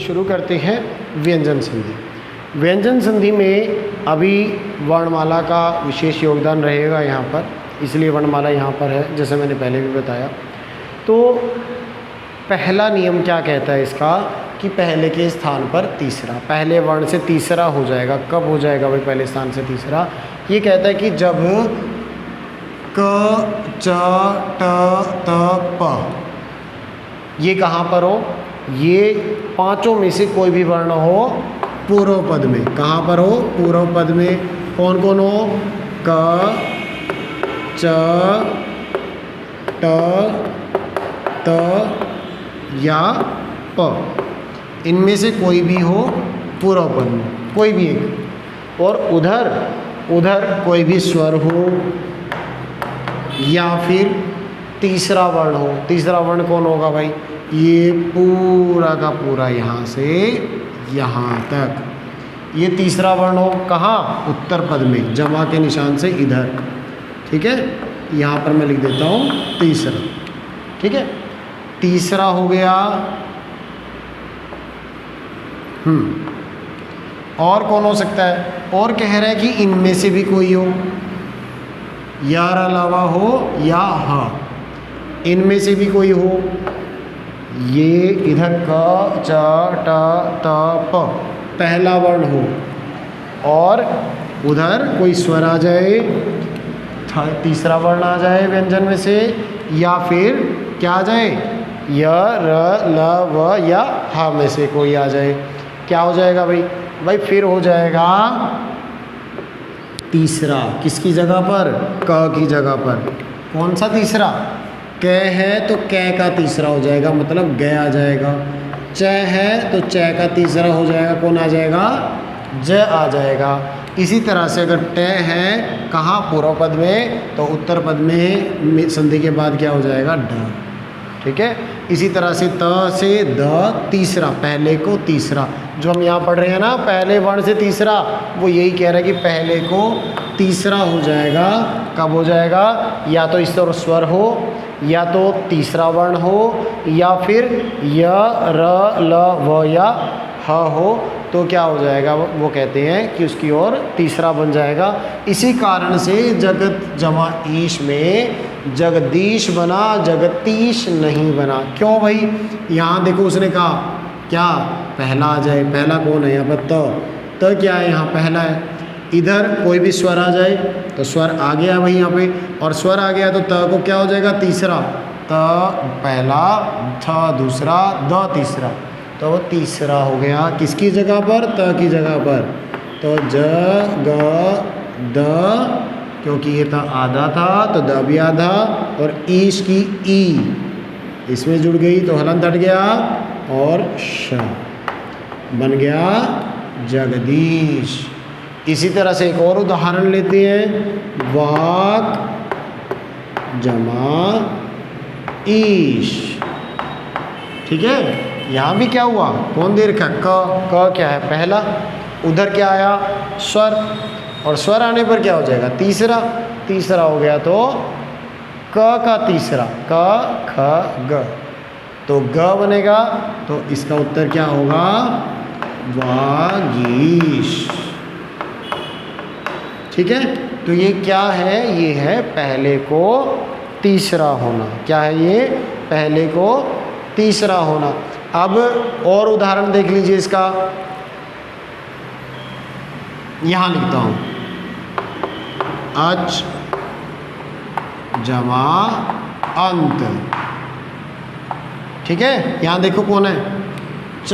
शुरू करते हैं व्यंजन संधि। व्यंजन संधि में अभी वर्णमाला का विशेष योगदान रहेगा यहाँ पर, इसलिए वर्णमाला यहाँ पर है, जैसे मैंने पहले भी बताया। तो पहला नियम क्या कहता है इसका कि पहले के स्थान पर तीसरा, पहले वर्ण से तीसरा हो जाएगा। कब हो जाएगा भाई पहले स्थान से तीसरा? ये कहता है कि जब क च ट त प ये कहाँ पर हो, ये पांचों में से कोई भी वर्ण हो पूर्व पद में। कहाँ पर हो? पूर्व पद में। कौन कौन हो? क च ट त या प, इनमें से कोई भी हो पूर्व पद में, कोई भी एक। और उधर कोई भी स्वर हो या फिर तीसरा वर्ण हो। तीसरा वर्ण कौन होगा भाई? ये पूरा का पूरा यहाँ से यहाँ तक ये तीसरा वर्ण हो। कहाँ? उत्तर पद में, जमा के निशान से इधर। ठीक है, यहाँ पर मैं लिख देता हूँ तीसरा। ठीक है, तीसरा हो गया। और कौन हो सकता है? और कह रहा है कि इनमें से भी कोई हो, यार अलावा हो या हा, इनमें से भी कोई हो। ये इधर क च ट त प पहला वर्ण हो और उधर कोई स्वर आ जाए, तीसरा वर्ण आ जाए व्यंजन में से, या फिर क्या आ जाए? य र ल व या हा में से कोई आ जाए। क्या हो जाएगा भाई? भाई फिर हो जाएगा तीसरा। किसकी जगह पर? क की जगह पर। कौन सा तीसरा? क है तो क का तीसरा हो जाएगा, मतलब ग आ जाएगा। च है तो च का तीसरा हो जाएगा, कौन आ जाएगा? ज आ जाएगा। इसी तरह से अगर ट है कहाँ? पूर्व पद में, तो उत्तर पद में संधि के बाद क्या हो जाएगा? ड। ठीक है, इसी तरह से त से द तीसरा, पहले को तीसरा, जो हम यहाँ पढ़ रहे हैं ना पहले वर्ण से तीसरा, वो यही कह रहा है कि पहले को तीसरा हो जाएगा। कब हो जाएगा? या तो इस तरह स्वर हो, या तो तीसरा वर्ण हो, या फिर य र ल व या ह हो, तो क्या हो जाएगा? वो कहते हैं कि उसकी ओर तीसरा बन जाएगा। इसी कारण से जगत जमा ईश में जगदीश बना, जगतीश नहीं बना। क्यों भाई? यहाँ देखो उसने कहा क्या? पहला आ जाए। पहला कौन है यहाँ पर? त क्या है? यहाँ पहला है। इधर कोई भी स्वर आ जाए तो स्वर आ गया भाई यहाँ पे, और स्वर आ गया तो त को क्या हो जाएगा? तीसरा। त पहला, थ दूसरा, द तीसरा, तो वो तीसरा हो गया। किसकी जगह पर? त की जगह पर। तो ज ग द, क्योंकि ये था आधा था तो द भी आधा, और ईश की ई इसमें जुड़ गई तो हलंत हट गया, और श बन गया जगदीश। इसी तरह से एक और उदाहरण लेते हैं। वाक जमा ईश। ठीक है, यहाँ भी क्या हुआ? कौन दे रखा? क क्या है? पहला। उधर क्या आया? स्वर, और स्वर आने पर क्या हो जाएगा? तीसरा। तीसरा हो गया तो क का तीसरा, क ख ग, तो ग बनेगा। तो इसका उत्तर क्या होगा? वागीश। ठीक है, तो ये क्या है? ये है पहले को तीसरा होना। क्या है ये? पहले को तीसरा होना। अब और उदाहरण देख लीजिए इसका। यहाँ लिखता हूँ, अच जमा अंत। ठीक है, यहाँ देखो कौन है? च,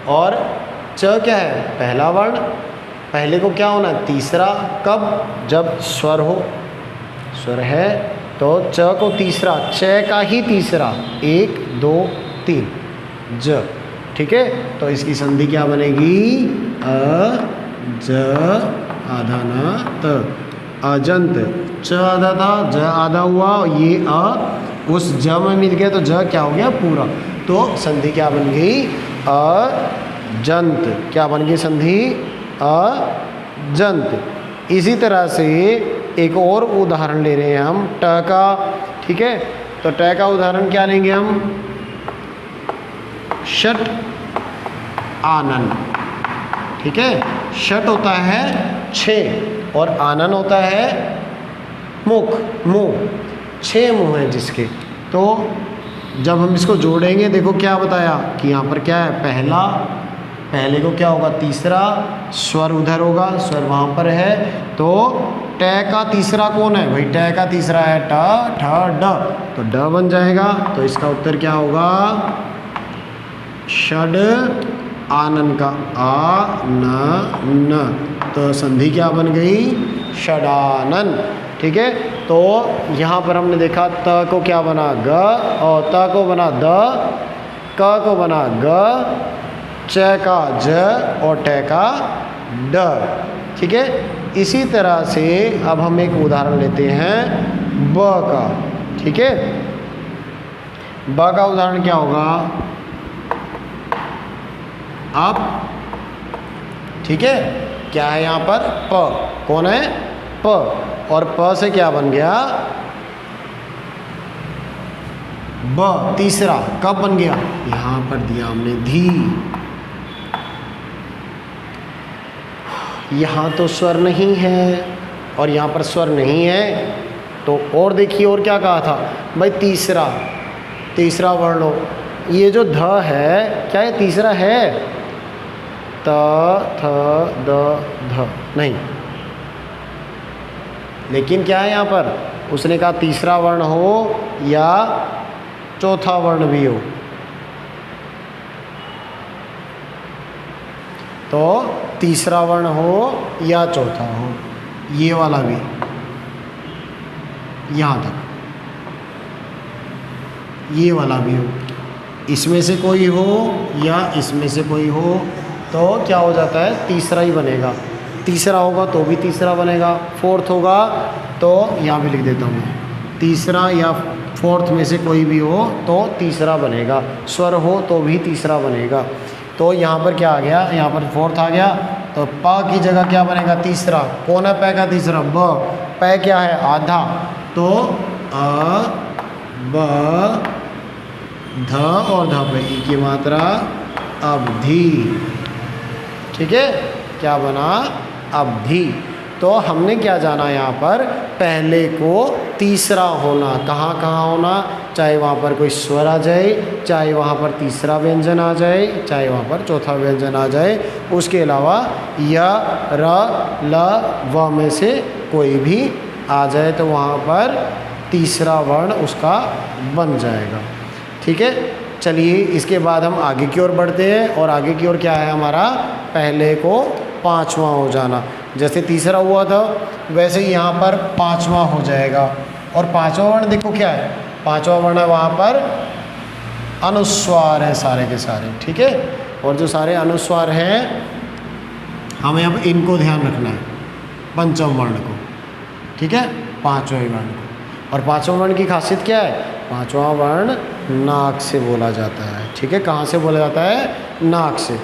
और च क्या है? पहला वर्ण। पहले को क्या होना? तीसरा। कब? जब स्वर हो। स्वर है तो च को तीसरा, च का ही तीसरा, 1 2 3 ज। ठीक है, तो इसकी संधि क्या बनेगी? अ ज आधा ना त, अजंत। च आधा था, ज आधा हुआ, ये अ उस ज में मिल गया तो ज क्या हो गया? पूरा। तो संधि क्या बन गई? अजंत। क्या बन गई संधि? अजंत। इसी तरह से एक और उदाहरण ले रहे हैं हम ट का। ठीक है, तो ट का उदाहरण क्या लेंगे हम? षट आनन। ठीक है, षट होता है 6 और आनन होता है मुंह। 6 मुंह हैं जिसके। तो जब हम इसको जोड़ेंगे, देखो क्या बताया कि यहाँ पर क्या है, पहले को क्या होगा, तीसरा स्वर उधर होगा, स्वर वहाँ पर है। तो ट का तीसरा कौन है भाई, ट का तीसरा है ट ठ ड, तो ड बन जाएगा। तो इसका उत्तर क्या होगा, षड आनन का आ न न, तो संधि क्या बन गई, षडानन। ठीक है, तो यहाँ पर हमने देखा त को क्या बना ग, और त को बना द, क को बना ग, च का ज और ट का ड। ठीक है, इसी तरह से अब हम एक उदाहरण लेते हैं ब का। ठीक है, ब का उदाहरण क्या होगा, अब ठीक है, क्या है यहाँ पर, प कौन है, प, और प से क्या बन गया, ब तीसरा, कब बन गया, यहाँ पर दिया हमने धी। यहाँ तो स्वर नहीं है और यहाँ पर स्वर नहीं है, तो और देखिए और क्या कहा था भाई, तीसरा वर्ण हो। ये जो ध है, क्या ये तीसरा है, त थ द ध नहीं, लेकिन क्या है यहाँ पर, उसने कहा तीसरा वर्ण हो या चौथा वर्ण भी हो। तो तीसरा वर्ण हो या चौथा हो, ये वाला भी, यहाँ तक ये वाला भी हो, इसमें से कोई हो या इसमें से कोई हो, तो क्या हो जाता है, तीसरा ही बनेगा। तीसरा होगा तो भी तीसरा बनेगा, फोर्थ होगा तो यहाँ भी लिख देता हूँ, तीसरा या फोर्थ में से कोई भी हो तो तीसरा बनेगा, स्वर हो तो भी तीसरा बनेगा। तो यहाँ पर क्या आ गया, यहाँ पर फोर्थ आ गया, तो प की जगह क्या बनेगा, तीसरा, कौन है पै का तीसरा, ब, पै क्या है, आधा, तो अ ब ध और ध पे ई की मात्रा अवधि। ठीक है, क्या बना, अवधि। तो हमने क्या जाना यहाँ पर, पहले को तीसरा होना, कहाँ कहाँ होना, चाहे वहाँ पर कोई स्वर आ जाए, चाहे वहाँ पर तीसरा व्यंजन आ जाए, चाहे वहाँ पर चौथा व्यंजन आ जाए, उसके अलावा य र ल व में से कोई भी आ जाए तो वहाँ पर तीसरा वर्ण उसका बन जाएगा। ठीक है, चलिए इसके बाद हम आगे की ओर बढ़ते हैं, और आगे की ओर क्या है हमारा, पहले को पांचवा हो जाना। जैसे तीसरा हुआ था वैसे ही यहाँ पर पांचवा हो जाएगा। और पांचवा वर्ण देखो क्या है, पांचवा वर्ण है वहाँ पर अनुस्वार है सारे के सारे। ठीक है, और जो सारे अनुस्वार हैं हमें अब इनको ध्यान रखना है, पंचम वर्ण को। ठीक है, पांचवें वर्ण को। और पांचवा वर्ण की खासियत क्या है, पांचवा वर्ण नाक से बोला जाता है। ठीक है, कहाँ से बोला जाता है, नाक से।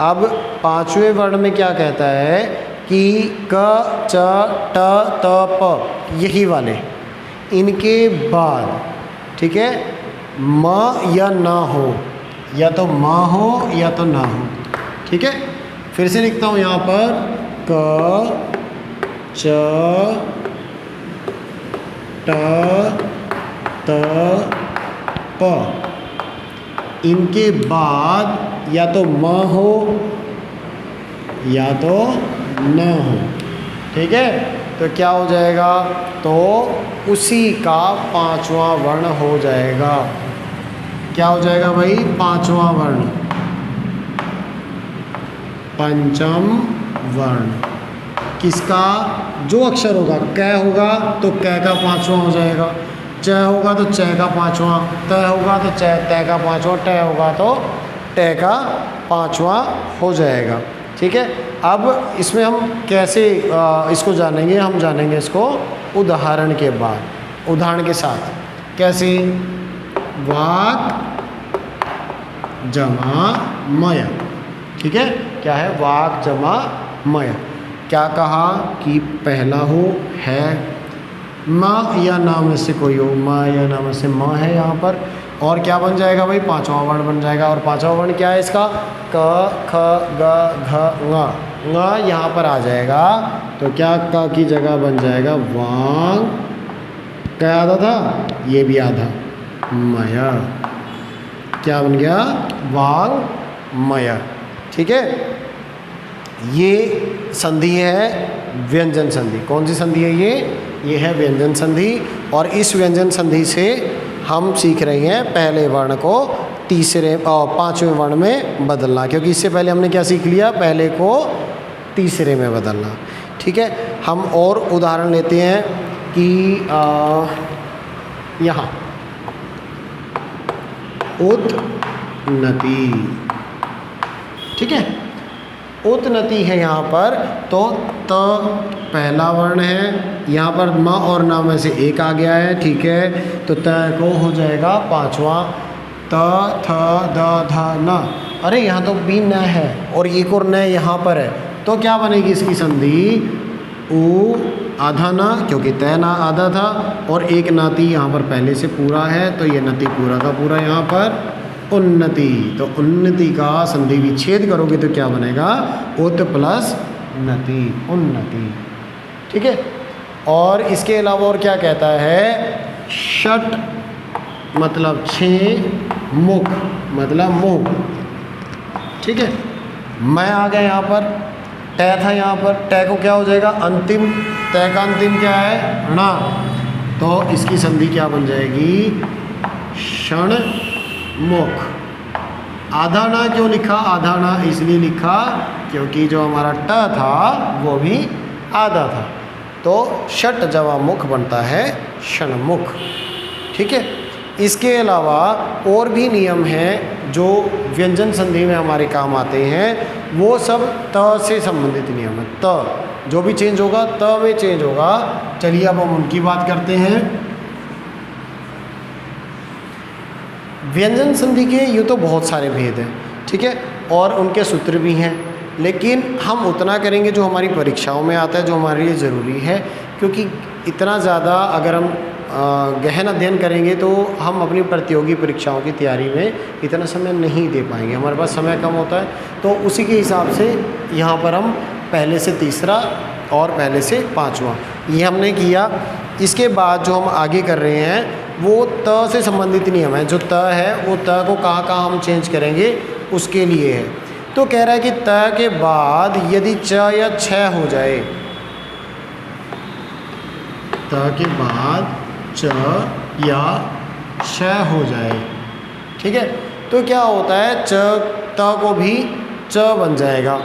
अब पांचवें वर्ण में क्या कहता है कि क च ट त प, यही वाले, इनके बाद ठीक है म या ना हो, या तो म हो या तो ना हो। ठीक है, फिर से लिखता हूँ यहाँ पर क च ट त प, इनके बाद या तो म हो या तो न हो। ठीक है, तो क्या हो जाएगा, तो उसी का पांचवा वर्ण हो जाएगा। क्या हो जाएगा भाई, पांचवा वर्ण, पंचम वर्ण। किसका, जो अक्षर होगा, क होगा तो क का पांचवा हो जाएगा, च होगा तो च का पांचवा, त होगा तो च त का पांचवा, ट होगा तो ट का पांचवा हो जाएगा। ठीक है, अब इसमें हम कैसे इसको जानेंगे, हम जानेंगे इसको उदाहरण के बाद, उदाहरण के साथ। कैसे, वाक जमा मय। ठीक है, क्या है, वाक जमा मय। क्या कहा कि पहला हो है, म या ना में से कोई हो, म या ना में से म है यहाँ पर, और क्या बन जाएगा भाई, पांचवा वर्ण बन जाएगा। और पांचवा वर्ण क्या है इसका, क ख ग घ ङ यहाँ पर आ जाएगा। तो क्या क की जगह बन जाएगा वांग, क्या आधा था, ये भी आधा मय, क्या बन गया वांग मय। ठीक है, ये संधि है व्यंजन संधि। कौन सी संधि है ये है व्यंजन संधि। और इस व्यंजन संधि से हम सीख रहे हैं पहले वर्ण को तीसरे और पांचवें वर्ण में बदलना, क्योंकि इससे पहले हमने क्या सीख लिया, पहले को तीसरे में बदलना। ठीक है, हम और उदाहरण लेते हैं कि यहाँ उन्नति, ठीक है, उन्नति है यहाँ पर, तो त पहला वर्ण है, यहाँ पर म और न में से एक आ गया है। ठीक है, तो त को हो जाएगा पांचवा, त थ द ध न। अरे यहाँ तो भी न है और एक और न यहाँ पर है, तो क्या बनेगी इसकी संधि, उ आधा न, क्योंकि तय ना आधा था और एक नाती यहाँ पर पहले से पूरा है, तो ये नति पूरा का पूरा यहाँ पर उन्नति। तो उन्नति का संधि विच्छेद करोगे तो क्या बनेगा, उत प्लस नति, उन्नति। ठीक है, और इसके अलावा और क्या कहता है, षट मतलब छः, मुख मतलब मुंह। ठीक है, मैं आ गया यहाँ पर, तय था यहाँ पर, तय को क्या हो जाएगा अंतिम, तय का अंतिम क्या है ण, तो इसकी संधि क्या बन जाएगी क्षण मुख। आधा ना क्यों लिखा, आधा ना इसलिए लिखा क्योंकि जो हमारा ट था वो भी आधा था, तो षट जवा मुख बनता है षणमुख। ठीक है, इसके अलावा और भी नियम हैं जो व्यंजन संधि में हमारे काम आते हैं, वो सब त से संबंधित नियम है। त जो भी चेंज होगा त में चेंज होगा। चलिए अब हम उनकी बात करते हैं। व्यंजन संधि के यूँ तो बहुत सारे भेद हैं, ठीक है, और उनके सूत्र भी हैं, लेकिन हम उतना करेंगे जो हमारी परीक्षाओं में आता है, जो हमारे लिए ज़रूरी है, क्योंकि इतना ज़्यादा अगर हम गहन अध्ययन करेंगे तो हम अपनी प्रतियोगी परीक्षाओं की तैयारी में इतना समय नहीं दे पाएंगे, हमारे पास समय कम होता है। तो उसी के हिसाब से यहाँ पर हम पहले से तीसरा और पहले से पांचवा ये हमने किया। इसके बाद जो हम आगे कर रहे हैं वो त से संबंधित नियम है। जो त है वो त को कहाँ कहाँ हम चेंज करेंगे उसके लिए है। तो कह रहा है कि त के बाद यदि च या छ हो जाए, त के बाद च या छ हो जाए, ठीक है, तो क्या होता है च त को भी च बन जाएगा।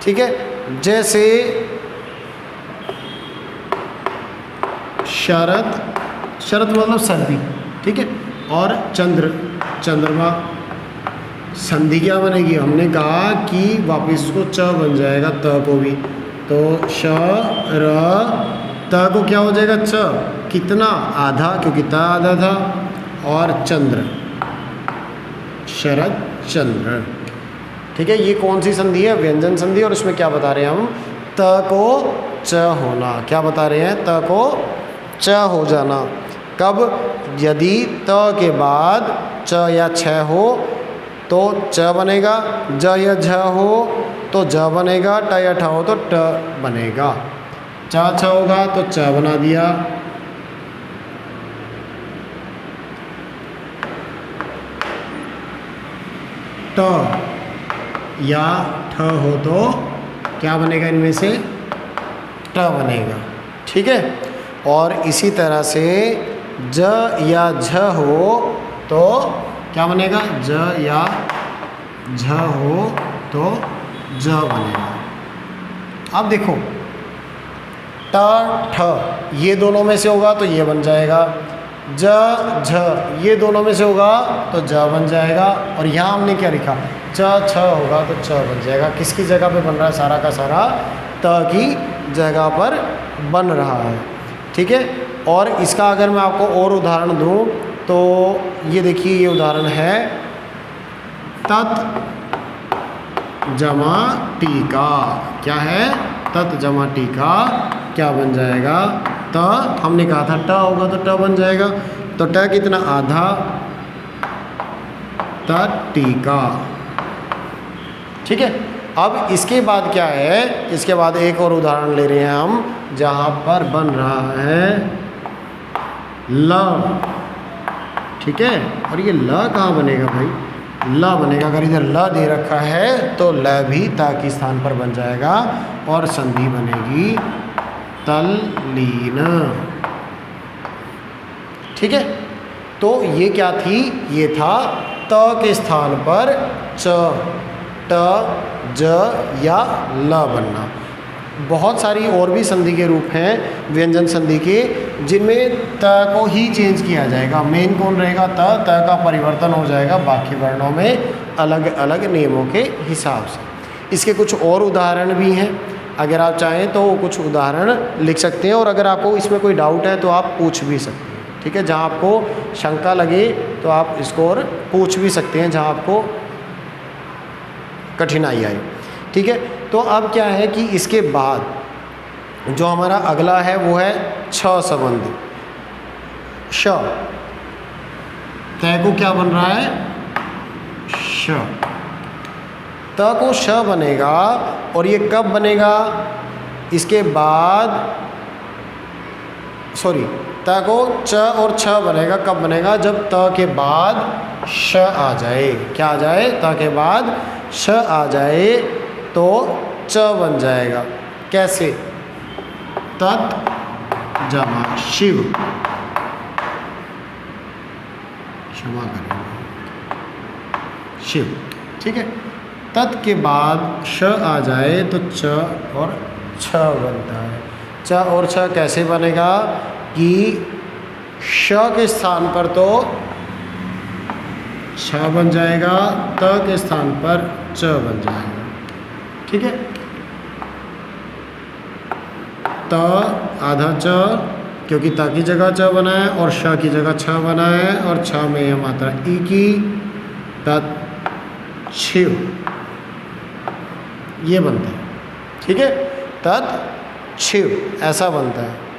ठीक है, जैसे शरद, शरद मतलब सर्दी, ठीक है, और चंद्र, चंद्रमा, संधि क्या बनेगी, हमने कहा कि वापस उसको च बन जाएगा त को भी, तो श र त को क्या हो जाएगा च, कितना आधा, क्योंकि त आधा था, और चंद्र, शरद चंद्र। ठीक है, ये कौन सी संधि है, व्यंजन संधि, और इसमें क्या बता रहे हैं हम, त को च होना। क्या बता रहे हैं, त को च हो जाना। कब, यदि त के बाद च या छ हो तो च बनेगा, ज या झ हो तो ज बनेगा, ट या ठ हो तो ट बनेगा। च छ होगा तो च बना दिया, ट या ठ हो तो क्या बनेगा, इनमें से ट बनेगा। ठीक है, और इसी तरह से ज या झ हो तो क्या बनेगा, ज या झ हो तो ज बनेगा। अब देखो ट ठ ये दोनों में से होगा तो ये बन जाएगा, ज झ ये दोनों में से होगा तो ज बन जाएगा, और यहाँ हमने क्या लिखा, च छ होगा तो च बन जाएगा। किसकी जगह पे बन रहा है, सारा का सारा त की जगह पर बन रहा है। ठीक है, और इसका अगर मैं आपको और उदाहरण दूँ तो ये देखिए, ये उदाहरण है तत् जमा टीका। क्या है, तत् जमा टीका क्या बन जाएगा, त हमने कहा था ट होगा तो ट बन जाएगा, तो ट कितना आधा, तटीका। ठीक है, अब इसके बाद क्या है, इसके बाद एक और उदाहरण ले रहे हैं हम जहाँ पर बन रहा है ल। ठीक है, और ये ल कहाँ बनेगा भाई, ल बनेगा। अगर इधर ल दे रखा है तो ल भी ता के स्थान पर बन जाएगा और संधि बनेगी तल्लीन। ठीक है, तो ये क्या थी, ये था त के स्थान पर च, ट, ज या ल बनना। बहुत सारी और भी संधि के रूप हैं व्यंजन संधि के, जिनमें त को ही चेंज किया जाएगा। मेन कौन रहेगा, त का परिवर्तन हो जाएगा बाकी वर्णों में अलग अलग नियमों के हिसाब से। इसके कुछ और उदाहरण भी हैं, अगर आप चाहें तो कुछ उदाहरण लिख सकते हैं, और अगर आपको इसमें कोई डाउट है तो आप पूछ भी सकते हैं। ठीक है, जहाँ आपको शंका लगे तो आप इसको और पूछ भी सकते हैं, जहाँ आपको कठिनाई आई। ठीक है, तो अब क्या है कि इसके बाद जो हमारा अगला है वो है छ संबंध। श, त को क्या बन रहा है, श, त को श बनेगा। और ये कब बनेगा, इसके बाद, सॉरी, त को च और छ बनेगा। कब बनेगा, जब त के बाद श आ जाए। क्या आ जाए, त के बाद श आ जाए तो च बन जाएगा। कैसे, तत् जमा शिव, क्षमा करें, शिव। ठीक है, तत् के बाद श आ जाए तो च और छ बनता है। च और छ कैसे बनेगा कि श के स्थान पर तो छ बन जाएगा, त के स्थान पर च बन जाएगा। ठीक है, त आधा च, क्योंकि त की जगह च बना है और श की जगह छ बना है, और छ में यह मात्रा ई की, तत् छिव, ये बनता है। ठीक है, तत् छिव ऐसा बनता है।